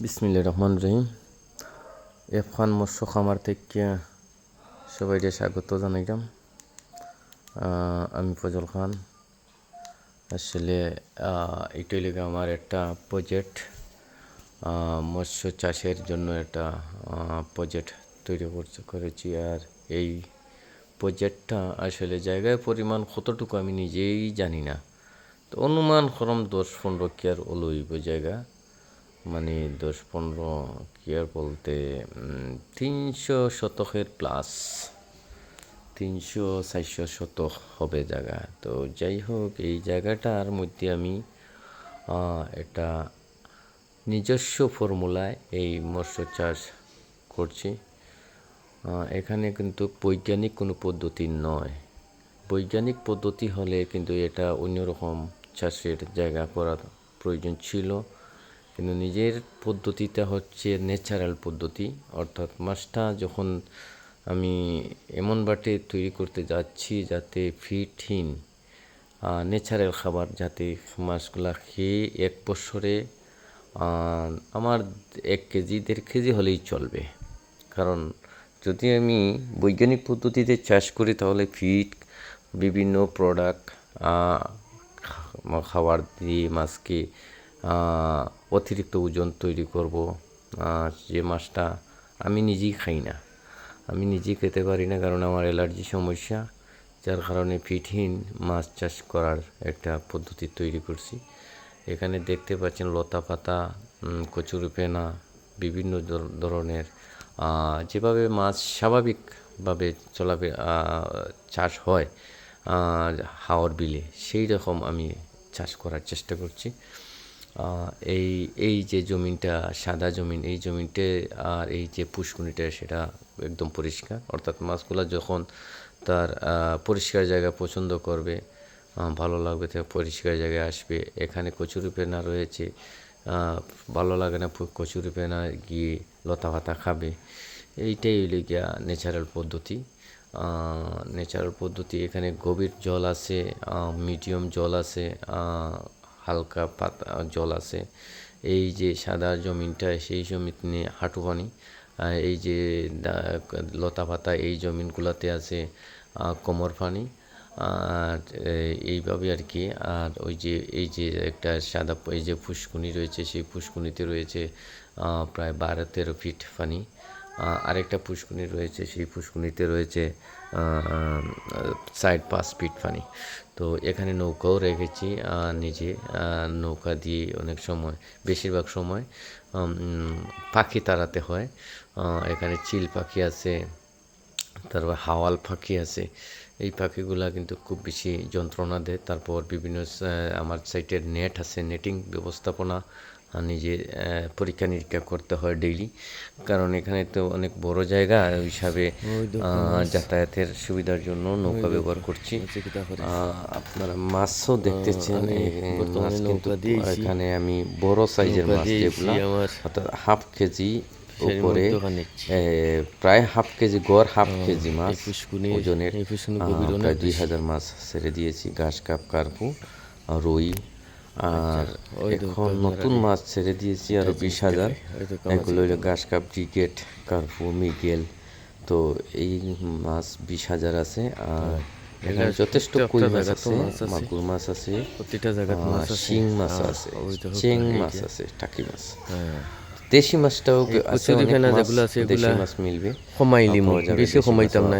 বিসমিল্লাহির রহমানির রহিম। এফখান মৎস্য খামার থেকে সবাইকে স্বাগত জানাইলাম। আমি ফজল খান। আসলে এটাই লেগে আমার একটা প্রজেক্ট, মৎস্য চাষের জন্য একটা প্রজেক্ট তৈরি করেছি। আর এই প্রজেক্টটা আসলে জায়গায় পরিমাণ কতটুকু আমি নিজেই জানি না। তো অনুমান করম 10-15 কেয়ার অলইব জায়গা, মানে 10-15 কেয়ার বলতে 300 শতকের প্লাস, 300-400 শতক হবে জায়গা। তো যাই হোক, এই জায়গাটার মধ্যে আমি একটা নিজস্ব ফর্মুলায় এই মৎস্য চাষ করছি। এখানে কিন্তু বৈজ্ঞানিক কোনো পদ্ধতি নয়। বৈজ্ঞানিক পদ্ধতি হলে কিন্তু এটা অন্যরকম চাষের জায়গা করার প্রয়োজন ছিল, কিন্তু নিজের পদ্ধতিটা হচ্ছে ন্যাচারাল পদ্ধতি। অর্থাৎ মাছটা যখন আমি এমন বাটে তৈরি করতে যাচ্ছি যাতে ফিটহীন ন্যাচারাল খাবার, যাতে মাছগুলা খেয়ে 1 বছরে আমার 1 কেজি 1.5 কেজি হলেই চলবে। কারণ যদি আমি বৈজ্ঞানিক পদ্ধতিতে চাষ করি তাহলে ফিড, বিভিন্ন প্রোডাক্ট খাবার দিয়ে মাছকে অতিরিক্ত ওজন তৈরি করব। যে মাছটা আমি নিজেই খাই না, আমি নিজেই খেতে পারি না, কারণ আমার অ্যালার্জি সমস্যা, যার কারণে ফিটহীন মাছ চাষ করার একটা পদ্ধতি তৈরি করছি। এখানে দেখতে পাচ্ছেন লতা পাতা, কচুরিপানা, বিভিন্ন ধরনের যেভাবে মাছ স্বাভাবিকভাবে চাষ হয় হাওর বিলে, সেই রকম আমি চাষ করার চেষ্টা করছি। এই যে জমিনটা সাদা জমিন, এই জমিনটা আর এই যে পুষ্কুনিটা সেটা একদম পরিষ্কার। অর্থাৎ মাছগুলো যখন তার পরিষ্কার জায়গা পছন্দ করবে, ভালো লাগবে, তো পরিষ্কার জায়গায় আসবে। এখানে কচুরিপানা রয়েছে, ভালো লাগে না কচুরিপানা গিয়ে লতা পাতা খাবে। এইটাই হইলে গিয়া ন্যাচারাল পদ্ধতি। ন্যাচারাল পদ্ধতি এখানে গভীর জল আছে, মিডিয়াম জল আছে, হালকা পাতা জল আছে। এই যে সাদা জমিনটা, সেই জমিতে হাঁটু পানি। এই যে লতা পাতা, এই জমিনগুলোতে আছে কোমর পানি। আর এইভাবে আর কি। আর এই যে একটা সাদা এই যে পুষ্কুনি রয়েছে, সেই পুষ্কুনিতে রয়েছে প্রায় 12-13 ফিট পানি। আরেকটা পুষ্কুনি রয়েছে, সেই পুষ্কুনিতে রয়েছে 4-5 ফিট পানি। তো এখানে নৌকাও রেখেছি, নিজে নৌকা দিয়ে অনেক সময়, বেশিরভাগ সময় পাখি তাড়াতে হয়। এখানে চিল পাখি আছে, তারপর হাওয়াল পাখি আছে। এই পাখিগুলা কিন্তু খুব বেশি যন্ত্রণা দেয়। তারপর বিভিন্ন আমার সাইটের নেট আছে, নেটিং ব্যবস্থাপনা নিজে পরীক্ষা নিরীক্ষা করতে হয় ডেইলি, কারণ এখানে তো অনেক বড় জায়গা, ওই হিসাবে যাতায়াতের সুবিধার জন্য নৌকা ব্যবহার করছি। আপনারা মাছও দেখতেছেন, মাছ কিন্তু এখানে আমি বড় সাইজের মাছ যেগুলো, অর্থাৎ 1/2 কেজি উপরে, প্রায় 1/2 কেজি গড়, 1/2 কেজি মাছ ওজনের প্রায় 2000 মাছ ছেড়ে দিয়েছি। ঘাস কাপ, কার্পু, রুই। আর এখন নতুন মাছ ছেড়ে দিয়েছি আরো 20,000। এগুলো হলো ঘাস কাপ, ক্রিকেট, কার্পু, মিগেল। তো এই মাছ 20,000 আছে। আর এখানে যথেষ্ট কই মাছ আছে, মাগুর মাছ আছে, শিং মাছ আছে, চেং মাছ আছে, টাকি মাছ। দেশি মাছটাও আছে, দেশি মাছ মিলবে, বেশি কমাইতাম না,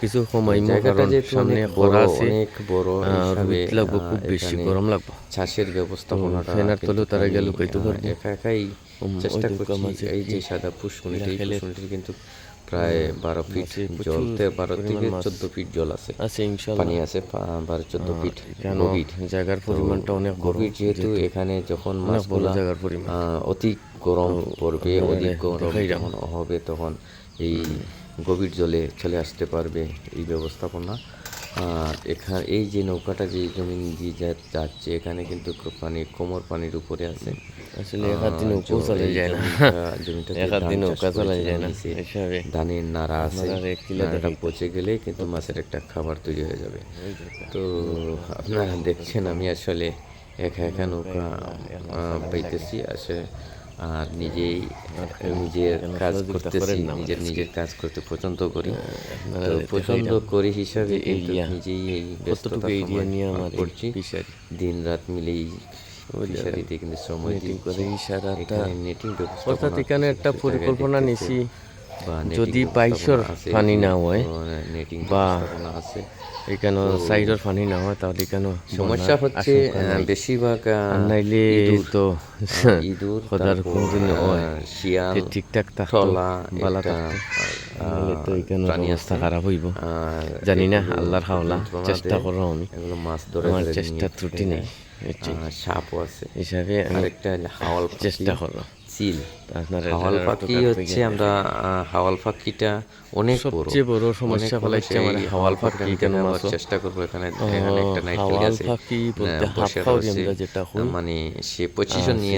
কিছু কমাই। জায়গাটা যেহেতু অনেক বড়, অনেক বড় হিসাবে খুব বেশি গরম লাগবে। চাষের ব্যবস্থাপনাটা একা একাই চেষ্টা করছি। এই যে সাদা পুষ্কুনিটা, এই পুষ্কুনিটির কিন্তু প্রায় 12 ফিট জল, 12 থেকে 14 ফিট জল আছে, পানি আছে, 12-14 ফিট গভীর। জায়গার পরিমাণটা অনেক গভীর, যেহেতু এখানে যখন মাছগুলা অতি গরম পড়বে, অধিক গরম যখন হবে, তখন এই গভীর জলে চলে আসতে পারবে, এই ব্যবস্থাপনা। এখানে এই যে নৌকাটা যে জমিন দিয়ে যাচ্ছে, এখানে কিন্তু পানি কোমর পানির উপরে আছে। আসলে ধানের নাড়া আছে, নাড়াটা পচে গেলে কিন্তু মাছের একটা খাবার তৈরি হয়ে যাবে। তো আপনারা দেখছেন আমি আসলে একা একা নৌকা পাইতেছি। আসলে আর নিজেই নিজের কাজ করতেছি, নিজের কাজ করতে পছন্দ করি। তো পছন্দ করি হিসাবে কিন্তু নিজেই এই ব্যস্ততা নিয়ে আমার করছি, দিন রাত মিলেই ফিশারিতে কিন্তু সময় দিচ্ছি। এখানে নেটিং অর্থাৎ এখানে একটা পরিকল্পনা নিছি, বা যদি 2200 পানি না হয় নেটিং বা আছে, এখানে সাইডের পানি না হয় তাহলে এখানে সমস্যা হচ্ছে বেশিরভাগ নাইলে তো ইঁদুর, খোদার কোনদিন হয় শিয়াল, ঠিকঠাক টলা, বালা তো এখানে অবস্থা খারাপ হইব। জানি না, আল্লাহর হাওলা, চেষ্টা করো আমি, এগুলো মাছ ধরে আমার চেষ্টা ত্রুটি নেই, সাপও আছে হিসাবে আরেকটা হাওয়াল চেষ্টা করো। চিল হাওয়াল পাখি হচ্ছে, আমরা হাওয়াল পাখিটা অনেক সবচেয়ে বড় সমস্যা ফলাইছে আমার হাওয়াল পাখি। কেন মাছ চেষ্টা করবো এখানে একটা নাইট হাওয়াল পাখি বলতে হাফখাওরি আমরা যেটা হই, মানে সে পজিশন নিয়ে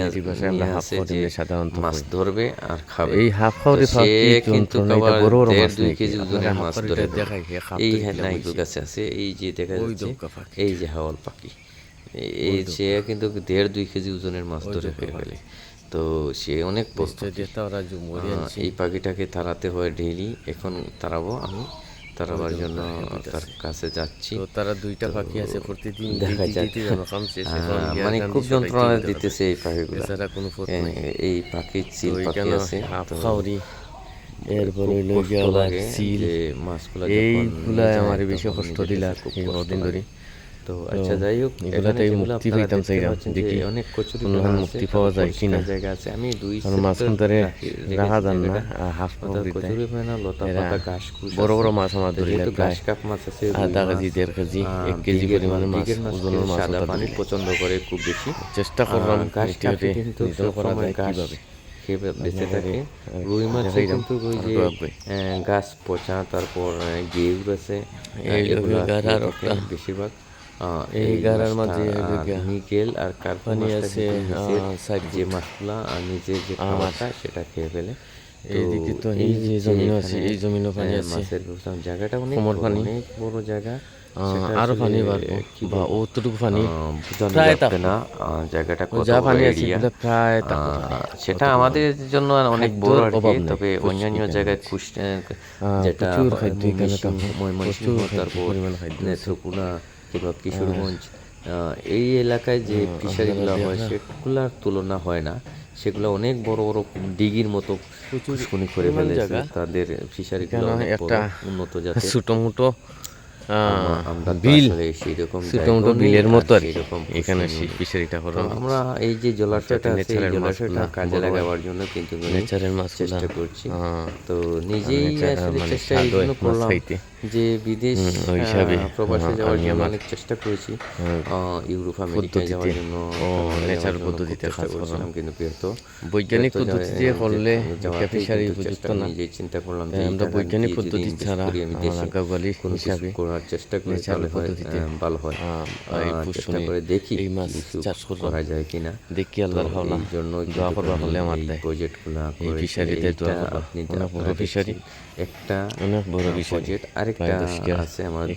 আছে যে সাধারণত মাছ ধরবে আর খাবে। এই হাফখাওরি পাখি কিন্তু বড় বড় মাছ 2 কেজি ওজনের মাছ ধরে এই নাইকুর কাছে আছে। এই যে দেখা যাচ্ছে এই যে হাওয়াল পাখি, এই সে কিন্তু 1.5-2 কেজি ওজনের মাছ ধরে খেয়ে ফেলে। তো সে অনেক এই পাখিটাকে তাড়াতে হয় ডেইলি। এখন তাড়াবো, আমি তাড়াবার জন্য তার কাছে যাচ্ছি। তো তারা 2টা পাখি আছে, প্রতিদিন দেখা যায় মানে খুব যন্ত্রণা দিতেছে এই পাখিগুলো। এই পাখি চিল পাখি আছে, হাফখাওরি, এরপরে চিল, এইগুলা আমার বেশি কষ্ট দিলা এই কদিন ধরে। তো আচ্ছা, যাই হোক, এগুলাতে মুক্তি পাইতাম চাইলাম, দেখি অনেক মুক্তি পাওয়া যায় কিনা। জায়গা আছে, আমি 2 মাছ ধরে রাখা যান না, হাফ কচুরি ফেনা, লতা পাতা, ঘাস ঘুষ, বড় বড় মাছ আমার ধরিলে ঘাস কাপ মাছ আছে, আধা কেজি 1.5 কেজি 1 কেজি পরিমাণে মাছ, ওজনের মাছ সাদা পানি পছন্দ করে খুব বেশি। চেষ্টা করলাম ঘাস কাপে কিন্তু করা যায় কিভাবে খেয়ে বেঁচে থাকে। রুই মাছ কিন্তু ওই যে গাছ পচা, তারপর গেউর আছে, বেশিরভাগ এই গাড়ার মাঝে নিকেল আর কার্পানি আছে, যে মাছগুলা নিজের যে খাওয়াটা সেটা খেয়ে ফেলে। এইদিকে তো এই যে জমি আছে, এই জমিনও পানি আছে, মাছের জায়গাটা অনেক বড় জায়গা, আরো পানি বাড়বো বা অতটুকু পানি প্রায় না জায়গাটা কত পানি আছে প্রায়, সেটা আমাদের জন্য অনেক বড় আর কি। তবে অন্যান্য জায়গায় যেটা ময়মনসিংহ, তারপর নেত্রকোনা কিংবা কিশোরগঞ্জ, এই এলাকায় যে ফিশারিগুলো হয় সেগুলোর তুলনা হয় না। সেগুলো অনেক বড় বড় দিঘির মতো খুনি করে ফেলেছে তাদের ফিশারিগুলো, একটা উন্নত জাতের ছোট মোটো বিল, সেরকম বিলের মতো আর এখানে ফিশারিটা হলো। আমরা এই যে জলাশয়টা আছে, এই জলাশয়টা কাজে লাগাবার জন্য কিন্তু নেচারের মাছ চেষ্টা করছি। তো নিজেই আসলে চেষ্টা এই জন্য করলাম যে বিদেশ প্রবাসে যাওয়ার জন্য অনেক চেষ্টা করেছি, ইউরোপ আমেরিকা যাওয়ার জন্য নেচার পদ্ধতিতে কাজ করলাম, কিন্তু ব্যর্থ। বৈজ্ঞানিক পদ্ধতিতে করলে ফিশারি উপযুক্ত না। নিজেই চিন্তা করলাম যে আমরা বৈজ্ঞানিক পদ্ধতি ছাড়া আমি দেশে কোনো কিছু করার চেষ্টা করি তাহলে ভালো হয়। চেষ্টা করে দেখি এই মাছ চাষ করা যায় কিনা, দেখি আল্লাহর হাওলা। এই জন্য দোয়া করবা হলে আমার প্রজেক্টগুলো এই ফিশারিতে দোয়া করবা। অনেক বড় ফিশারি, একটা অনেক বড় প্রজেক্ট। আরেকটা আছে আমার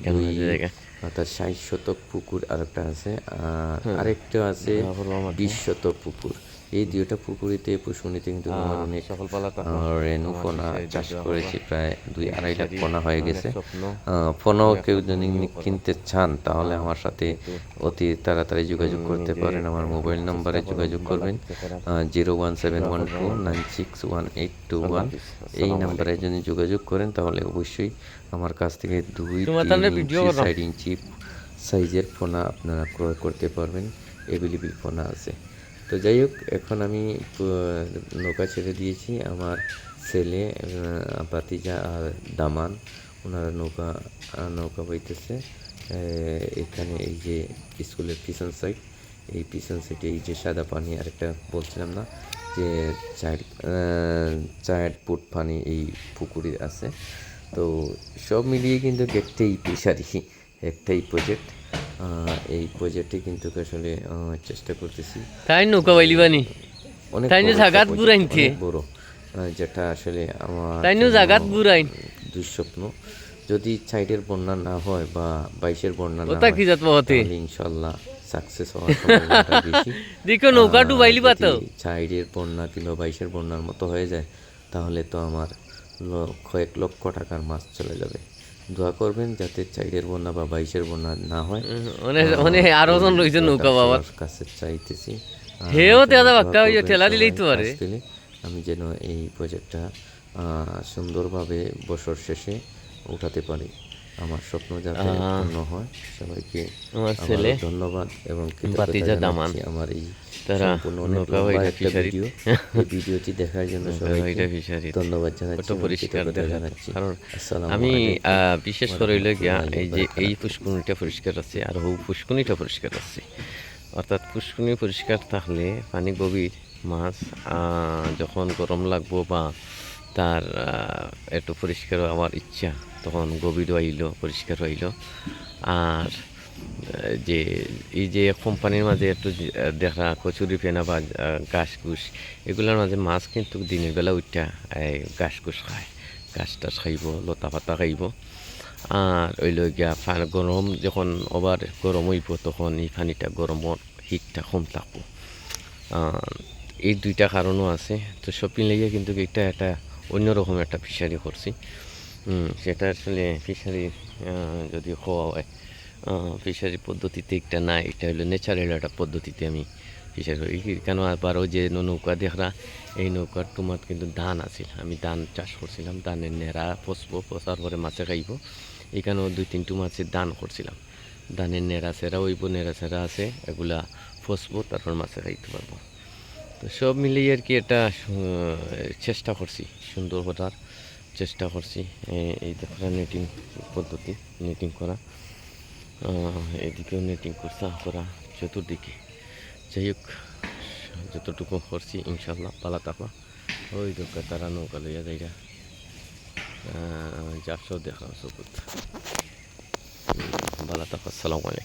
অর্থাৎ 60 শতক পুকুর আরেকটা আছে, আরেকটা আছে 20 শতক পুকুর। এই 2টা পুকুরিতে পুষ্করিণীতে কিন্তু আমার অনেক রেনু পোনা চাষ করেছি, প্রায় 2-2.5 লাখ পোনা হয়ে গেছে। পোনাও কেউ যদি কিনতে চান তাহলে আমার সাথে অতি তাড়াতাড়ি যোগাযোগ করতে পারেন। আমার মোবাইল নম্বরে যোগাযোগ করবেন 01712961821। এই নাম্বারে যদি যোগাযোগ করেন তাহলে অবশ্যই আমার কাছ থেকে 2-3 ইঞ্চি সাইজের পোনা আপনারা ক্রয় করতে পারবেন। অ্যাভেলেবল পোনা আছে। তো যাই হোক, এখন আমি নৌকা ছেড়ে দিয়েছি। আমার ছেলে, ভাতিজা আর দামান, ওনারা নৌকা বইতেছে এখানে। এই যে স্কুলের পিছন সাইড, এই পিছন সাইডে এই যে সাদা পানি, আরেকটা বলছিলাম না যে 4 ফুট পানি এই পুকুরে আছে। তো সব মিলিয়ে কিন্তু একটাই ফিশারি, একটাই প্রজেক্ট। এই প্রজেক্টে কিন্তু আসলে চেষ্টা করতেছি তাই নৌকা বাইলিবানি অনেক বড়, যেটা আসলে আমার দুঃস্বপ্ন। যদি সাইডের বন্যা না হয় বা 22-এর বন্যা না হয়, ইনশাল্লাহ সাকসেস হওয়ার সম্ভাবনাটা বেশি। দেখো নৌকা ডুবাইলি বা তো। যদি 4-এর বন্যা কিংবা 22-এর বন্যার মতো হয়ে যায় তাহলে তো আমার কয়েক লক্ষ টাকার মাছ চলে যাবে। দোয়া করবেন যাতে 4-এর বন্যা বা 22-এর বন্যা না হয়। মানে আরো জন রয়েছে নৌকা বাবার কাছে চাইতেছি হেও তেদা বাক্কা ওই ঠেলা দিলেই তো পারে। আমি যেন এই প্রজেক্টটা সুন্দরভাবে বছর শেষে উঠাতে পারি। আমার স্বপ্ন যাতে পূর্ণ হয়। সবাইকে আমার ছেলে ধন্যবাদ এবং বাতিজা দামান আমার এই তারা সম্পূর্ণ নৌকা বাইটা ফিশারি ভিডিও এই ভিডিওটি দেখার জন্য সবাইকে ফিশারি ধন্যবাদ জানাচ্ছি, পরিষ্কার জানাচ্ছি। কারণ আসসালামু আমি আলাইকুম। বিশেষ করে হইল গিয়া এই যে এই পুষ্কুনিটা পরিষ্কার আছে আর হৌ পুষ্কুনিটা পরিষ্কার আছে, অর্থাৎ পুষ্কুনি পরিষ্কার থাকলে পানি গভীর মাছ যখন গরম লাগবো বা তার একটু পরিষ্কার হওয়ার ইচ্ছা তখন গভীর হইল পরিষ্কার হইল। আর যে এই যে কোম্পানির মাঝে একটু দেখা কচুরি ফেনা বা ঘাস ঘুষ এগুলোর মাঝে মাছ কিন্তু দিনের বেলা উঠা ঘাস ঘুষ খায়, ঘাস টাস খাইব, লতা পাতা খাইব। আর ওইল গিয়া গরম যখন ওভার গরম হইব তখন এই পানিটা গরমর হিটটা কম থাকবো। এই দুইটা কারণও আছে। তো সব মিলিয়ে কিন্তু এটা একটা অন্যরকম একটা ফিশারি করছি। সেটা আসলে ফিশারি যদি হওয়া হয় ফিশারি পদ্ধতিতে একটা না, এটা হলো ন্যাচারাল একটা পদ্ধতিতে আমি ফিশারি করি। কেন আবারও যে নৌকা দেখরা এই নৌকার তোমার কিন্তু ধান আছে, আমি ধান চাষ করছিলাম, ধানের নেড়া পচবো, পচার পরে মাছে খাইব, এখানেও 2-3টো মাছের ধান করছিলাম। ধানের নেড়া সেরা হইব, নেড়া সেরা আছে, এগুলা পচবো, তারপর মাছে খাইতে পারবো। তো সব মিলিয়ে আর কি এটা চেষ্টা করছি সুন্দর করার চেষ্টা করছি। এই দেখা নেটিং পদ্ধতি, নেটিং করা, এদিকেও নেটিং করা চতুর্দিকে। যাই হোক যতটুকু করছি ইনশাল্লাহ ভালো থাকো। ওই দোকা তারা নৌকা লইয়া যাইরা যাচ্ছ দেখা সবুত ভালো থাকো। আসসালামু আলাইকুম।